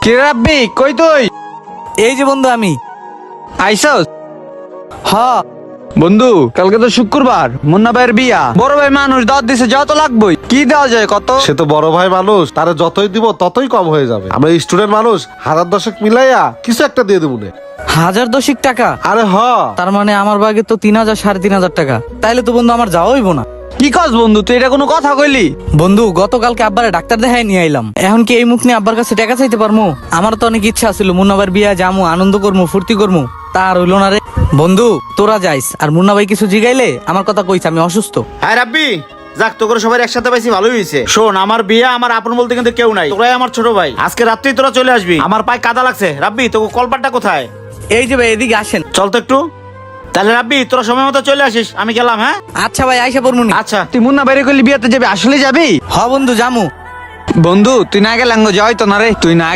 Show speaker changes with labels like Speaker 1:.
Speaker 1: কি রাব্বি কই তুই?
Speaker 2: এই যে বন্ধু আমি।
Speaker 1: আইসস?
Speaker 2: হ।
Speaker 1: বন্ধু কালকে তো শুক্রবার, মুন্না ভাইয়ের বিয়া। বড় ভাই মানুষ দাওয়াত দিছে, যাওয়া তো লাগবেই। কি দেওয়া যায় কত?
Speaker 3: সে তো বড় ভাই মানুষ, তারে যতই দিব ততই কম হয়ে যাবে। আমরা স্টুডেন্ট মানুষ, 1000 মিলাইয়া কিছু একটা দিয়ে দেবো নে।
Speaker 2: 1010 টাকা?
Speaker 3: আরে হ।
Speaker 2: তার মানে আমার ভাগে তো 3000 3,500 টাকা। তাইলে তো বন্ধু আমার যাওয়া হইব না।
Speaker 1: কি কস বন্ধু, তুই এটা কোনো কথা কইলি?
Speaker 2: বন্ধু গতকালকে আব্বারে ডাক্তার দেখাই নিয়ে আইলাম। এখন কি এই মুখ নিয়ে আব্বার কাছে টাকা চাইতে পারমু? আমার তো অনেক ইচ্ছা ছিল মুন্নাবার বিয়া যামু, আনন্দ করমু, ফুর্তি করমু, তা আর হইলো না রে। বন্ধু তোরা যাইস, আর মুন্না ভাই কিছু জিগাইলে আমার কথা কইছে আমি অসুস্থ।
Speaker 4: হ্যাঁ রাব্বি, যাক তোকে সবাই একসাথে পাইছি, ভালোই হয়েছে। শোন, আমার বিয়ে আমার আপন বলতে কিন্তু কেউ নাই, তোরাই আমার ছোট ভাই। আজকে রাত্রেই তোরা চলে আসবি। আমার পায়ে কাদা লাগছে। রাব্বি, তোকে কলপাটটা কোথায়?
Speaker 2: এই যে ভাই এদিকে আসেন।
Speaker 4: চল তো একটু। তাহলে রাব্বি তোরা সময় মতো চলে আসিস, আমি গেলাম। হ্যাঁ
Speaker 2: আচ্ছা ভাই আইসা পড়মুনি।
Speaker 4: আচ্ছা।
Speaker 1: তুই মুন্না বাইরে কইলি বিয়াতে যাবি, আসলে যাবি?
Speaker 2: হ বন্ধু জামু।
Speaker 1: বন্ধু তুই না গেলে যাই তো না রে, তুই না